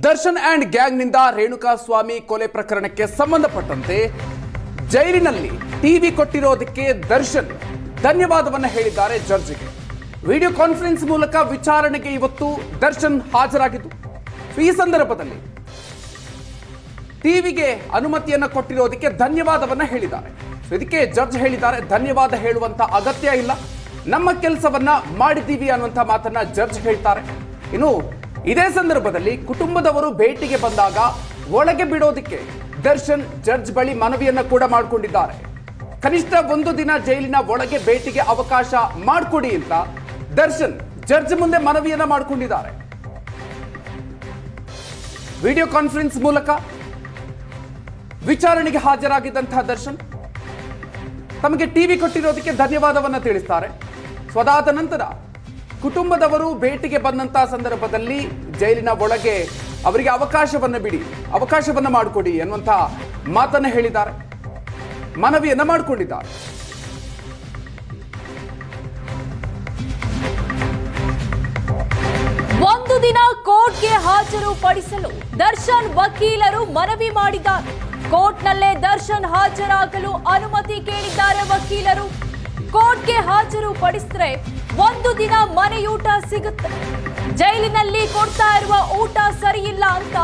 Darshan and ಗ್ಯಾಂಗ್ನಿಂದ Renukaswamy ಕೊಲೆ ಪ್ರಕರಣಕ್ಕೆ ಸಂಬಂಧಪಟ್ಟಂತೆ ಜೈಲಿನಲ್ಲಿ ಟಿವಿ ಕೊಟ್ಟಿರೋದಕ್ಕೆ ದರ್ಶನ್ ಧನ್ಯವಾದವನ್ನ ಹೇಳಿದ್ದಾರೆ ಜಡ್ಜ್ಗೆ. ವಿಡಿಯೋ ಕಾನ್ಫರೆನ್ಸ್ ಮೂಲಕ ವಿಚಾರಣೆಗೆ ಇವತ್ತು ದರ್ಶನ್ ಹಾಜರಾಗಿದ್ದು, ಈ ಸಂದರ್ಭದಲ್ಲಿ ಟಿವಿಗೆ ಅನುಮತಿಯನ್ನ ಕೊಟ್ಟಿರೋದಕ್ಕೆ ಧನ್ಯವಾದವನ್ನ ಹೇಳಿದ್ದಾರೆ. ಇದಕ್ಕೆ ಜಡ್ಜ್ ಹೇಳಿದ್ದಾರೆ, ಧನ್ಯವಾದ ಹೇಳುವಂತ ಅಗತ್ಯ ಇಲ್ಲ, ನಮ್ಮ ಕೆಲಸವನ್ನ ಮಾಡಿದ್ದೀವಿ ಅನ್ನುವಂತ ಮಾತನ್ನ ಜಡ್ಜ್ ಹೇಳ್ತಾರೆ. ಇನ್ನು ಇದೇ ಸಂದರ್ಭದಲ್ಲಿ ಕುಟುಂಬದವರು ಭೇಟಿಗೆ ಬಂದಾಗ ಒಳಗೆ ಬಿಡೋದಕ್ಕೆ ದರ್ಶನ್ ಜಡ್ಜ್ ಬಳಿ ಮನವಿಯನ್ನ ಕೂಡ ಮಾಡಿಕೊಂಡಿದ್ದಾರೆ. ಕನಿಷ್ಠ ಒಂದು ದಿನ ಜೈಲಿನ ಒಳಗೆ ಭೇಟಿಗೆ ಅವಕಾಶ ಮಾಡಿಕೊಡಿ ಅಂತ ದರ್ಶನ್ ಜಡ್ಜ್ ಮುಂದೆ ಮನವಿಯನ್ನ ಮಾಡಿಕೊಂಡಿದ್ದಾರೆ. ವಿಡಿಯೋ ಕಾನ್ಫರೆನ್ಸ್ ಮೂಲಕ ವಿಚಾರಣೆಗೆ ಹಾಜರಾಗಿದ್ದಂತಹ ದರ್ಶನ್ ತಮಗೆ ಟಿವಿ ಕೊಟ್ಟಿರೋದಕ್ಕೆ ಧನ್ಯವಾದವನ್ನ ತಿಳಿಸ್ತಾರೆ. ಸ್ವದಾದ ನಂತರ ಕುಟುಂಬದವರು ಭೇಟಿಗೆ ಬಂದಂತಹ ಸಂದರ್ಭದಲ್ಲಿ ಜೈಲಿನ ಒಳಗೆ ಅವರಿಗೆ ಅವಕಾಶವನ್ನ ಬಿಡಿ, ಅವಕಾಶವನ್ನ ಮಾಡಿಕೊಡಿ ಅನ್ನುವಂತ ಮಾತನ್ನ ಹೇಳಿದ್ದಾರೆ, ಮನವಿಯನ್ನ ಮಾಡಿಕೊಂಡಿದ್ದಾರೆ. ಒಂದು ದಿನ ಕೋರ್ಟ್ಗೆ ಹಾಜರು ಪಡಿಸಲು ದರ್ಶನ್ ವಕೀಲರು ಮನವಿ ಮಾಡಿದ್ದಾರೆ. ಕೋರ್ಟ್ನಲ್ಲೇ ದರ್ಶನ್ ಹಾಜರಾಗಲು ಅನುಮತಿ ಕೇಳಿದ್ದಾರೆ ವಕೀಲರು. ಕೋರ್ಟ್ಗೆ ಹಾಜರು ಪಡಿಸಿದ್ರೆ ಒಂದು ದಿನ ಮನೆಯೂಟ ಸಿಗುತ್ತೆ. ಜೈಲಿನಲ್ಲಿ ಕೊಡ್ತಾ ಇರುವ ಊಟ ಸರಿಯಿಲ್ಲ ಅಂತ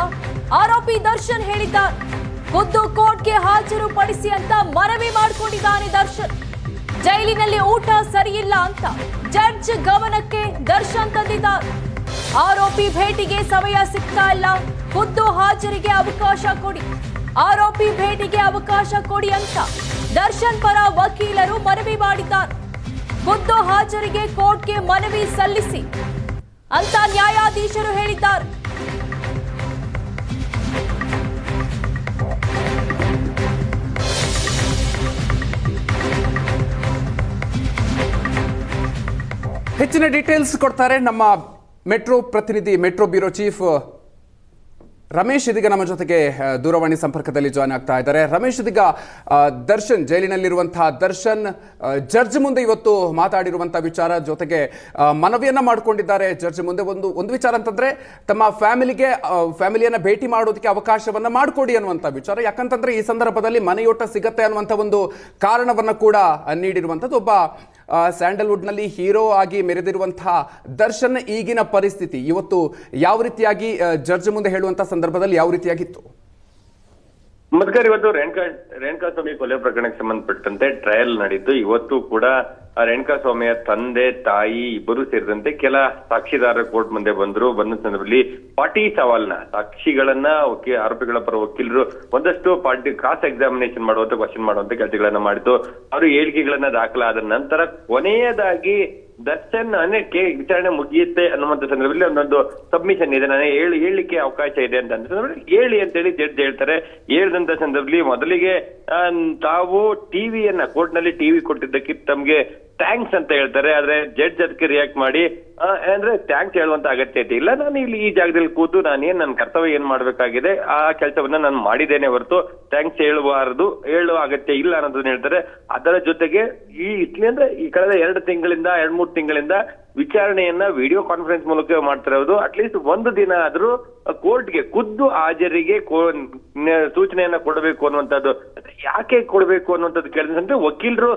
ಆರೋಪಿ ದರ್ಶನ್ ಹೇಳಿದ್ದಾರೆ. ಖುದ್ದು ಕೋರ್ಟ್ಗೆ ಹಾಜರು ಪಡಿಸಿ ಅಂತ ಮನವಿ ಮಾಡಿಕೊಂಡಿದ್ದಾನೆ ದರ್ಶನ್. ಜೈಲಿನಲ್ಲಿ ಊಟ ಸರಿಯಿಲ್ಲ ಅಂತ ಜಡ್ಜ್ ಗಮನಕ್ಕೆ ದರ್ಶನ್ ತಂದಿದ್ದಾರೆ. ಆರೋಪಿ ಭೇಟಿಗೆ ಸಮಯ ಸಿಗ್ತಾ ಇಲ್ಲ, ಖುದ್ದು ಹಾಜರಿಗೆ ಅವಕಾಶ ಕೊಡಿ, ಆರೋಪಿ ಭೇಟಿಗೆ ಅವಕಾಶ ಕೊಡಿ ಅಂತ ದರ್ಶನ್ ಪರ ವಕೀಲರು ಮನವಿ ಮಾಡಿದ್ದಾರೆ. ಖುದ್ದು ಹಾಜರಿಗೆ ಕೋರ್ಟ್ಗೆ ಮನವಿ ಸಲ್ಲಿಸಿ ಅಂತ ನ್ಯಾಯಾಧೀಶರು ಹೇಳಿದ್ದಾರೆ. ಹೆಚ್ಚಿನ ಡೀಟೇಲ್ಸ್ ಕೊಡ್ತಾರೆ ನಮ್ಮ ಮೆಟ್ರೋ ಪ್ರತಿನಿಧಿ, ಮೆಟ್ರೋ ಬ್ಯೂರೋ ಚೀಫ್ ರಮೇಶ್ ಇದೀಗ ನಮ್ಮ ಜೊತೆಗೆ ದೂರವಾಣಿ ಸಂಪರ್ಕದಲ್ಲಿ ಜಾಯ್ನ್ ಆಗ್ತಾ ಇದ್ದಾರೆ. ರಮೇಶ್, ಇದೀಗ ದರ್ಶನ್, ಜೈಲಿನಲ್ಲಿರುವಂತಹ ದರ್ಶನ್ ಜಡ್ಜ್ ಮುಂದೆ ಇವತ್ತು ಮಾತಾಡಿರುವಂತಹ ವಿಚಾರ ಜೊತೆಗೆ ಮನವಿಯನ್ನ ಮಾಡಿಕೊಂಡಿದ್ದಾರೆ ಜಡ್ಜ್ ಮುಂದೆ. ಒಂದು ವಿಚಾರ ಅಂತಂದ್ರೆ ತಮ್ಮ ಫ್ಯಾಮಿಲಿಯನ್ನ ಭೇಟಿ ಮಾಡೋದಕ್ಕೆ ಅವಕಾಶವನ್ನ ಮಾಡಿಕೊಡಿ ಅನ್ನುವಂಥ ವಿಚಾರ. ಯಾಕಂತಂದ್ರೆ ಈ ಸಂದರ್ಭದಲ್ಲಿ ಮನೆಯೂಟ ಸಿಗತ್ತೆ ಅನ್ನುವಂಥ ಒಂದು ಕಾರಣವನ್ನ ಕೂಡ ನೀಡಿರುವಂಥದ್ದು. ಒಬ್ಬ ಸ್ಯಾಂಡಲ್ವುಡ್ ನಲ್ಲಿ ಹೀರೋ ಆಗಿ ಮೆರೆದಿರುವಂತಹ ದರ್ಶನ್ ಈಗಿನ ಪರಿಸ್ಥಿತಿ ಇವತ್ತು ಯಾವ ರೀತಿಯಾಗಿ ಜಡ್ಜ್ ಮುಂದೆ ಹೇಳುವಂತಹ ಸಂದರ್ಭದಲ್ಲಿ ಯಾವ ರೀತಿಯಾಗಿತ್ತು? ನಮಸ್ಕಾರ. ಇವತ್ತು ರೇಣುಕಾಸ್ವಾಮಿ ಕೊಲೆ ಪ್ರಕರಣಕ್ಕೆ ಸಂಬಂಧಪಟ್ಟಂತೆ ಟ್ರಯಲ್ ನಡೀತು. ಇವತ್ತು ಕೂಡ ರೇಣುಕಾಸ್ವಾಮಿಯ ತಂದೆ, ತಾಯಿ ಇಬ್ಬರು ಸೇರಿದಂತೆ ಕೆಲ ಸಾಕ್ಷಿದಾರರು ಕೋರ್ಟ್ ಮುಂದೆ ಬಂದ ಸಂದರ್ಭದಲ್ಲಿ ಪಾರ್ಟಿ ಸವಾಲ್ನ ಸಾಕ್ಷಿಗಳನ್ನ ಆರೋಪಿಗಳ ಪರ ವಕೀಲರು ಒಂದಷ್ಟು ಪಾರ್ಟಿ ಕ್ರಾಸ್ ಎಕ್ಸಾಮಿನೇಷನ್ ಮಾಡುವಂತ ಕ್ವಶನ್ ಮಾಡುವಂತ ಕೆಲಸಗಳನ್ನ ಮಾಡಿತು. ಅವರು ಹೇಳಿಕೆಗಳನ್ನ ದಾಖಲಾದ ನಂತರ ಕೊನೆಯದಾಗಿ ದರ್ಶನ್ ವಿಚಾರಣೆ ಮುಗಿಯುತ್ತೆ ಅನ್ನುವಂತ ಸಂದರ್ಭದಲ್ಲಿ ಒಂದೊಂದು ಸಬ್ಮಿಷನ್ ಇದೆ, ನಾನು ಹೇಳಲಿಕ್ಕೆ ಅವಕಾಶ ಇದೆ ಅಂತ ಹೇಳಿ ಅಂತೇಳಿ ಜಡ್ಜ್ ಹೇಳ್ತಾರೆ. ಹೇಳಿದಂತ ಸಂದರ್ಭದಲ್ಲಿ ಮೊದಲಿಗೆ ತಾವು ಟಿವಿಯನ್ನ ಕೋರ್ಟ್ ನಲ್ಲಿ ಟಿವಿ ಕೊಟ್ಟಿದ್ದಕ್ಕೆ ತಮ್ಗೆ ಥ್ಯಾಂಕ್ಸ್ ಅಂತ ಹೇಳ್ತಾರೆ. ಆದ್ರೆ ಜಡ್ಜ್ ಅದಕ್ಕೆ ರಿಯಾಕ್ಟ್ ಮಾಡಿ ಅಂದ್ರೆ ಥ್ಯಾಂಕ್ಸ್ ಹೇಳುವಂತ ಅಗತ್ಯತೆ ಇಲ್ಲ, ನಾನು ಇಲ್ಲಿ ಈ ಜಾಗದಲ್ಲಿ ಕೂತು ನನ್ನ ಕರ್ತವ್ಯ ಏನ್ ಮಾಡ್ಬೇಕಾಗಿದೆ ಆ ಕೆಲಸವನ್ನ ನಾನು ಮಾಡಿದ್ದೇನೆ ಹೊರತು ಥ್ಯಾಂಕ್ಸ್ ಹೇಳುವ ಅಗತ್ಯ ಇಲ್ಲ ಅನ್ನೋದನ್ನ ಹೇಳ್ತಾರೆ. ಅದರ ಜೊತೆಗೆ ಈ ಕಳೆದ 2-3 ತಿಂಗಳಿಂದ ವಿಚಾರಣೆಯನ್ನ ವಿಡಿಯೋ ಕಾನ್ಫರೆನ್ಸ್ ಮೂಲಕ ಮಾಡ್ತಾ ಇರೋದು. ಅಟ್ಲೀಸ್ಟ್ ಒಂದು ದಿನ ಆದ್ರೂ ಕೋರ್ಟ್ಗೆ ಖುದ್ದು ಹಾಜರಿಗೆ ಸೂಚನೆಯನ್ನ ಕೊಡಬೇಕು ಅನ್ನುವಂಥದ್ದು. ಯಾಕೆ ಕೊಡಬೇಕು ಅನ್ನುವಂಥದ್ದು ಕೇಳಿದ್ರೆ ವಕೀಲರು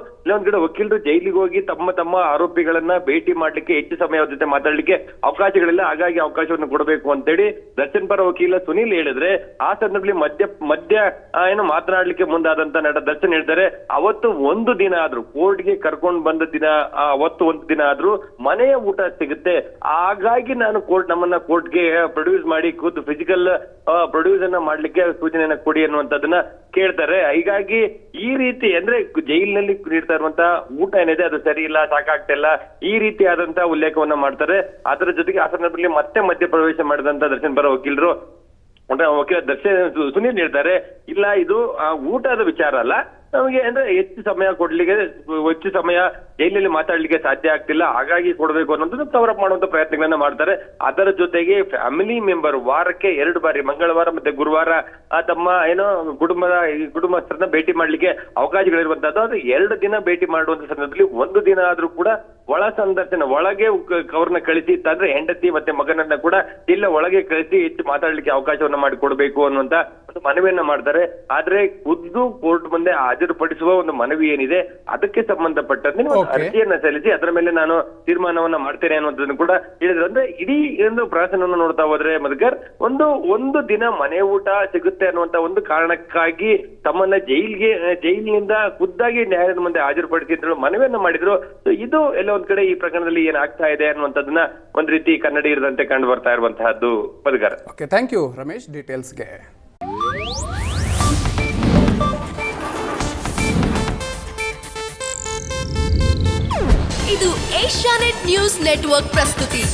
ವಕೀಲರು ಜೈಲಿಗೆ ಹೋಗಿ ತಮ್ಮ ಆರೋಪಿಗಳನ್ನ ಭೇಟಿ ಮಾಡ್ಲಿಕ್ಕೆ ಹೆಚ್ಚು ಸಮಯ ಅವ್ರ ಜೊತೆ ಮಾತಾಡ್ಲಿಕ್ಕೆ ಅವಕಾಶಗಳಿಲ್ಲ, ಹಾಗಾಗಿ ಅವಕಾಶವನ್ನು ಕೊಡಬೇಕು ಅಂತೇಳಿ ದರ್ಶನ್ ಪರ ವಕೀಲ ಸುನೀಲ್ ಹೇಳಿದ್ರೆ, ಆ ಸಂದರ್ಭದಲ್ಲಿ ಮಧ್ಯ ಏನು ಮಾತನಾಡ್ಲಿಕ್ಕೆ ಮುಂದಾದಂತ ನಟ ದರ್ಶನ್ ಹೇಳ್ತಾರೆ, ಅವತ್ತು ಒಂದು ದಿನ ಆದ್ರೂ ಕೋರ್ಟ್ಗೆ ಕರ್ಕೊಂಡು ಬಂದ ದಿನ ಅವತ್ತು ಒಂದು ದಿನ ಆದ್ರೂ ಮನೆಯ ಊಟ ಸಿಗುತ್ತೆ, ಹಾಗಾಗಿ ನಾನು ನಮ್ಮನ್ನ ಕೋರ್ಟ್ಗೆ ಪ್ರೊಡ್ಯೂಸ್ ಮಾಡಿ ಖುದ್ದು ಫಿಸಿಕಲ್ ಪ್ರೊಡ್ಯೂಸ್ ಅನ್ನ ಮಾಡ್ಲಿಕ್ಕೆ ಸೂಚನೆಯನ್ನ ಕೊಡಿ ಅನ್ನುವಂಥದ್ದನ್ನ ಕೇಳ್ತಾರೆ. ಹೀಗಾಗಿ ಈ ರೀತಿ ಅಂದ್ರೆ ಜೈಲಿನಲ್ಲಿ ನೀಡ್ತಾ ಇರುವಂತಹ ಊಟ ಏನಿದೆ ಅದು ಸರಿ ಇಲ್ಲ, ಸಾಕಾಗ್ತಿಲ್ಲ, ಈ ರೀತಿಯಾದಂತಹ ಉಲ್ಲೇಖವನ್ನ ಮಾಡ್ತಾರೆ. ಅದರ ಜೊತೆಗೆ ಆ ಸಂದರ್ಭದಲ್ಲಿ ಮತ್ತೆ ಮಧ್ಯ ಪ್ರವೇಶ ಮಾಡಿದಂತ ದರ್ಶನ್ ಪರ ವಕೀಲರು ವಕೀಲ ದರ್ಶನ್ ಸುನೀಲ್ ಹೇಳ್ತಾರೆ, ಇಲ್ಲ ಇದು ಊಟದ ವಿಚಾರ ಅಲ್ಲ, ನಮಗೆ ಅಂದ್ರೆ ಹೆಚ್ಚು ಸಮಯ ಜೈಲಿನಲ್ಲಿ ಮಾತಾಡ್ಲಿಕ್ಕೆ ಸಾಧ್ಯ ಆಗ್ತಿಲ್ಲ, ಹಾಗಾಗಿ ಕೊಡಬೇಕು ಅನ್ನೋದನ್ನು ಕವರ್ ಅಪ್ ಮಾಡುವಂತ ಪ್ರಯತ್ನಗಳನ್ನ ಮಾಡ್ತಾರೆ. ಅದರ ಜೊತೆಗೆ ಫ್ಯಾಮಿಲಿ ಮೆಂಬರ್ ವಾರಕ್ಕೆ 2 ಬಾರಿ ಮಂಗಳವಾರ ಮತ್ತೆ ಗುರುವಾರ ತಮ್ಮ ಕುಟುಂಬಸ್ಥರನ್ನ ಭೇಟಿ ಮಾಡ್ಲಿಕ್ಕೆ ಅವಕಾಶಗಳಿರುವಂತದ್ದು. ಅದು 2 ದಿನ ಭೇಟಿ ಮಾಡುವಂತ ಸಂದರ್ಭದಲ್ಲಿ 1 ದಿನ ಆದ್ರೂ ಕೂಡ ಒಳ ಸಂದರ್ಶನ, ಒಳಗೆ ಅವ್ರನ್ನ ಕಳಿಸಿ ತಂದ್ರೆ ಹೆಂಡತಿ ಮತ್ತೆ ಮಗನನ್ನ ಕೂಡ ಇಲ್ಲ ಒಳಗೆ ಕಳಿಸಿ ಹೆಚ್ಚು ಮಾತಾಡ್ಲಿಕ್ಕೆ ಅವಕಾಶವನ್ನ ಮಾಡಿ ಕೊಡ್ಬೇಕು ಅನ್ನುವಂತ ಒಂದು ಮನವಿಯನ್ನ ಮಾಡ್ತಾರೆ. ಆದ್ರೆ ಖುದ್ದು ಕೋರ್ಟ್ ಮುಂದೆ ಹಾಜರುಪಡಿಸುವ ಒಂದು ಮನವಿ ಏನಿದೆ ಅದಕ್ಕೆ ಸಂಬಂಧಪಟ್ಟಂತೆ ಒಂದು ಅರ್ಜಿಯನ್ನ ಸಲ್ಲಿಸಿ ಅದರ ಮೇಲೆ ನಾನು ತೀರ್ಮಾನವನ್ನ ಮಾಡ್ತೇನೆ ಅನ್ನುವಂಥದ್ದನ್ನು ಕೂಡ ಹೇಳಿದ್ರು. ಅಂದ್ರೆ ಇಡೀ ಒಂದು ಪ್ರಹಸನವನ್ನು ನೋಡ್ತಾ ಹೋದ್ರೆ ಮಧುಕರ್, ಒಂದು ದಿನ ಮನೆ ಊಟ ಸಿಗುತ್ತೆ ಅನ್ನುವಂತ ಒಂದು ಕಾರಣಕ್ಕಾಗಿ ತಮ್ಮನ್ನ ಜೈಲಿನಿಂದ ಖುದ್ದಾಗಿ ನ್ಯಾಯಾಲಯದ ಮುಂದೆ ಹಾಜರುಪಡಿಸಿ ಅಂತ ಮನವಿಯನ್ನ ಮಾಡಿದ್ರು. ಇದು ಎಲ್ಲ ಒಂದ್ ಕಡೆ ಈ ಪ್ರಕರಣದಲ್ಲಿ ಏನಾಗ್ತಾ ಇದೆ ಅನ್ನುವಂಥದ್ದನ್ನ ಒಂದ್ ರೀತಿ ಕನ್ನಡಿ ಇರದಂತೆ ಕಂಡು ಬರ್ತಾ ಇರುವಂತಹದ್ದು Madhukar. Okay, thank you Ramesh ಡೀಟೇಲ್ಸ್ಗೆ. ಇದು ಏಷ್ಯಾನೆಟ್ ನ್ಯೂಸ್ ನೆಟ್ವರ್ಕ್ ಪ್ರಸ್ತುತಿ.